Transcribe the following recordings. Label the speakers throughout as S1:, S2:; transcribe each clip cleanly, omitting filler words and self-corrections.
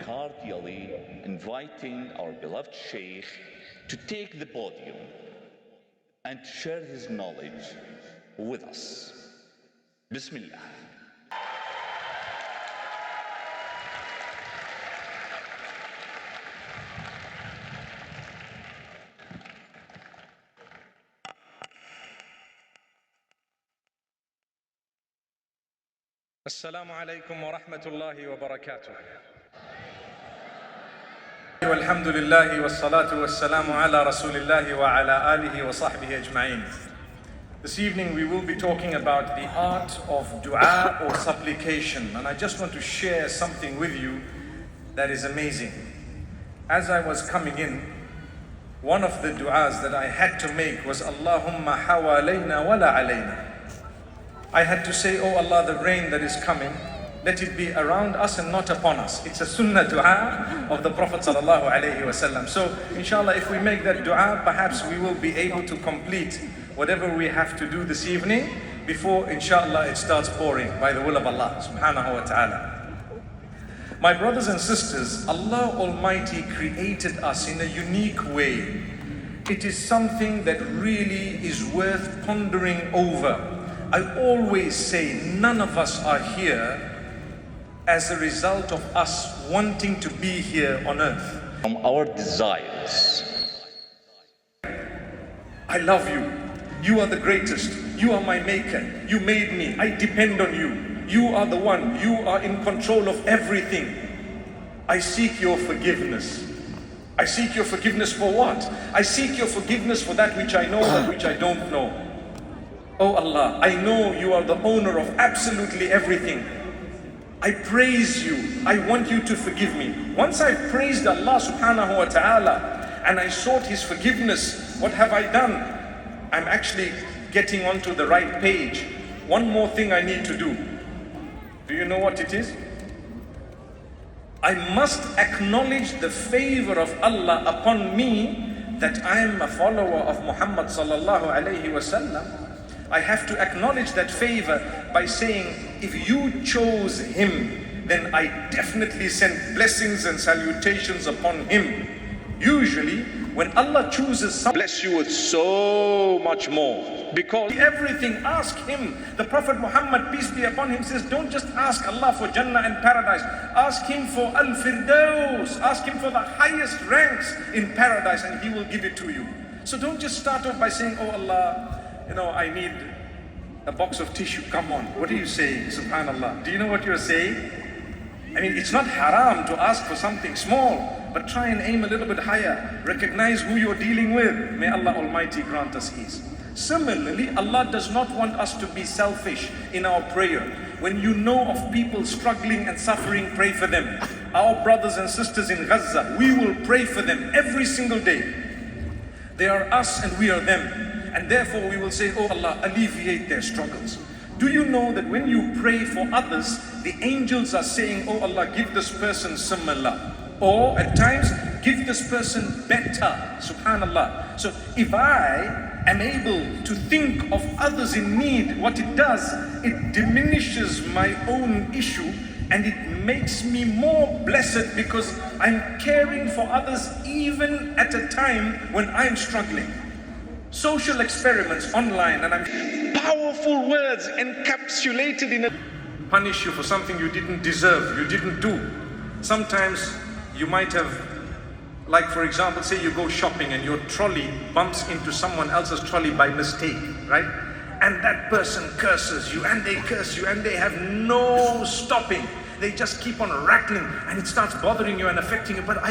S1: cordially inviting our beloved Sheikh to take the podium and share his knowledge with us. Bismillah.
S2: Assalamu alaikum wa rahmatullahi wa barakatuh. Walhamdulillahi wa salatu wa salamu ala rasulillahi wa ala alihi wa sahbihi ajma'in. This evening we will be talking about the art of dua or supplication, and I just want to share something with you that is amazing. As I was coming in, one of the du'as that I had to make was Allahumma hawalayna wa la alayna. I had to say, oh Allah, the rain that is coming, let it be around us and not upon us. It's a sunnah dua of the Prophet sallallahu alaihi wasallam. So inshallah, if we make that dua, perhaps we will be able to complete whatever we have to do this evening before inshallah it starts pouring by the will of Allah subhanahu wa ta'ala. My brothers and sisters, Allah Almighty created us in a unique way. It is something that really is worth pondering over. I always say none of us are here as a result of us wanting to be here on earth.
S1: From our desires.
S2: I love you. You are the greatest. You are my maker. You made me. I depend on you. You are the one. You are in control of everything. I seek your forgiveness. I seek your forgiveness for what? I seek your forgiveness for that which I know, that which I don't know. Oh Allah, I know you are the owner of absolutely everything. I praise you. I want you to forgive me. Once I praised Allah subhanahu wa ta'ala and I sought His forgiveness, what have I done? I'm actually getting onto the right page. One more thing I need to do. Do you know what it is? I must acknowledge the favor of Allah upon me that I am a follower of Muhammad sallallahu alayhi wasallam. I have to acknowledge that favor by saying, if you chose him, then I definitely send blessings and salutations upon him. Usually, when Allah chooses someone, bless you with so much more. Because everything, ask him. The Prophet Muhammad, peace be upon him, says, don't just ask Allah for Jannah and paradise. Ask him for Al-Firdaus. Ask him for the highest ranks in paradise and he will give it to you. So don't just start off by saying, oh Allah, you know, I need a box of tissue. Come on, what are you saying? Subhanallah. Do you know what you're saying? I mean, it's not haram to ask for something small, but try and aim a little bit higher. Recognize who you're dealing with. May Allah Almighty grant us ease. Similarly, Allah does not want us to be selfish in our prayer. When you know of people struggling and suffering, pray for them. Our brothers and sisters in Gaza, we will pray for them every single day. They are us and we are them. And therefore we will say, oh Allah, alleviate their struggles. Do you know that when you pray for others, the angels are saying, oh Allah, give this person similar. Or at times, give this person better. Subhanallah. So if I am able to think of others in need, what it does, it diminishes my own issue and it makes me more blessed because I'm caring for others even at a time when I'm struggling. Social experiments online, and I'm powerful words encapsulated in a punish you for something you didn't deserve, you didn't do. Sometimes you might have, like for example, say you go shopping and your trolley bumps into someone else's trolley by mistake, right? And that person curses you and they curse you and they have no stopping. They just keep on rattling and it starts bothering you and affecting you. But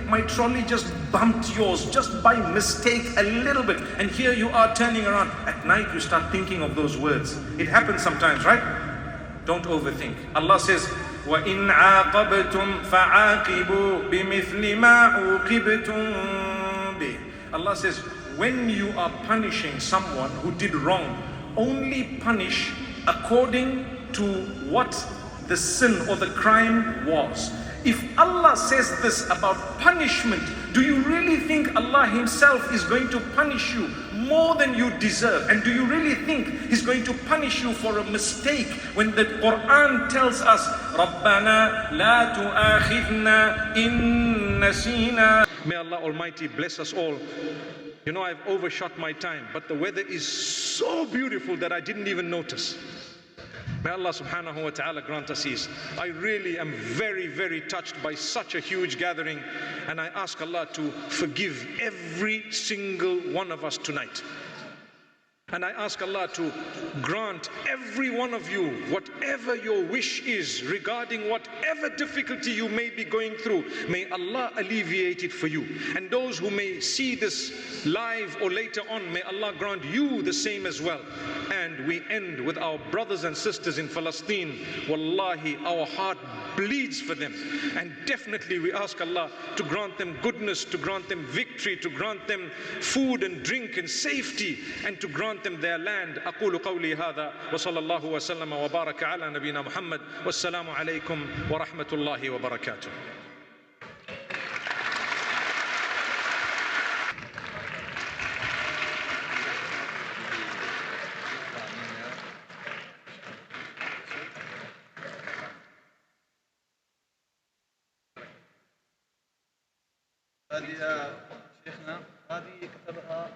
S2: my trolley just bumped yours just by mistake a little bit. And here you are turning around. At night you start thinking of those words. It happens sometimes, right? Don't overthink. Allah says, وَإِنْ عَاقَبْتُمْ فَعَاقِبُوا بِمِثْلِ مَا عُوقِبْتُمْ بِهِ. Allah says, when you are punishing someone who did wrong, only punish according to what the sin or the crime was. If Allah says this about punishment, do you really think Allah Himself is going to punish you more than you deserve. And do you really think He's going to punish you for a mistake when the Quran tells us, رَبَّنَا لَا تُؤَاخِذْنَا إِن نَسِينَا. May Allah Almighty bless us all. You know, I've overshot my time, but the weather is so beautiful that I didn't even notice. May Allah subhanahu wa ta'ala grant us ease. I really am very, very touched by such a huge gathering, and I ask Allah to forgive every single one of us tonight. And I ask Allah to grant every one of you whatever your wish is regarding whatever difficulty you may be going through. May Allah alleviate it for you. And those who may see this live or later on, may Allah grant you the same as well. And we end with our brothers and sisters in Palestine. Wallahi, our heart bleeds for them. And definitely we ask Allah to grant them goodness, to grant them victory, to grant them food and drink and safety, and to grant them their land. أقول قولي هذا وصلى الله وسلم وبارك على نبينا محمد والسلام عليكم ورحمة الله وبركاته.
S3: هذه شيخنا هذه كتبها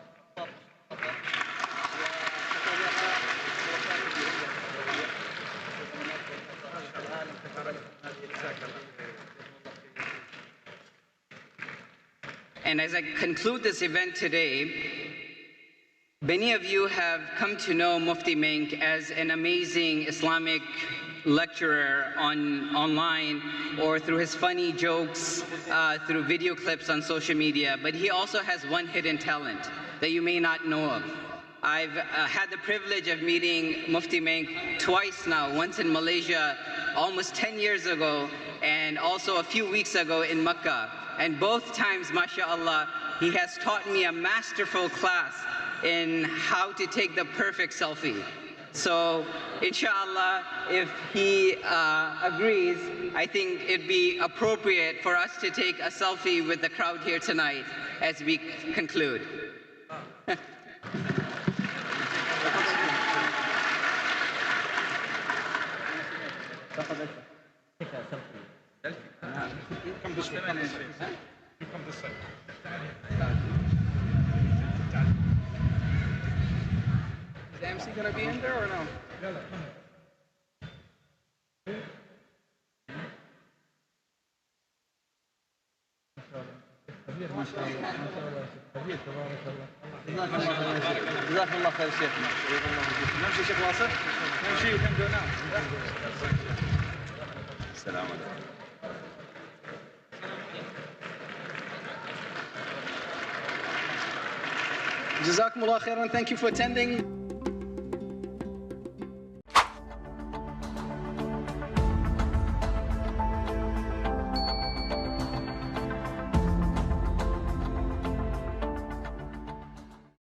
S4: And as I conclude this event today, many of you have come to know Mufti Menk as an amazing Islamic lecturer online or through his funny jokes, through video clips on social media, but he also has one hidden talent that you may not know of. I've had the privilege of meeting Mufti Menk twice now, once in Malaysia almost 10 years ago, and also a few weeks ago in Mecca. And both times, mashallah, he has taught me a masterful class in how to take the perfect selfie. So, inshallah, if he agrees, I think it'd be appropriate for us to take a selfie with the crowd here tonight as we conclude.
S2: Come this way. You come this side.
S4: Is the MC going to be in there or no?
S3: جزاك الله خير شيخنا. نمشي شيخ واصل؟ نمشي ونبدأ نعم.
S1: السلام عليكم.
S3: جزاكم الله خيرا. Thank you for attending.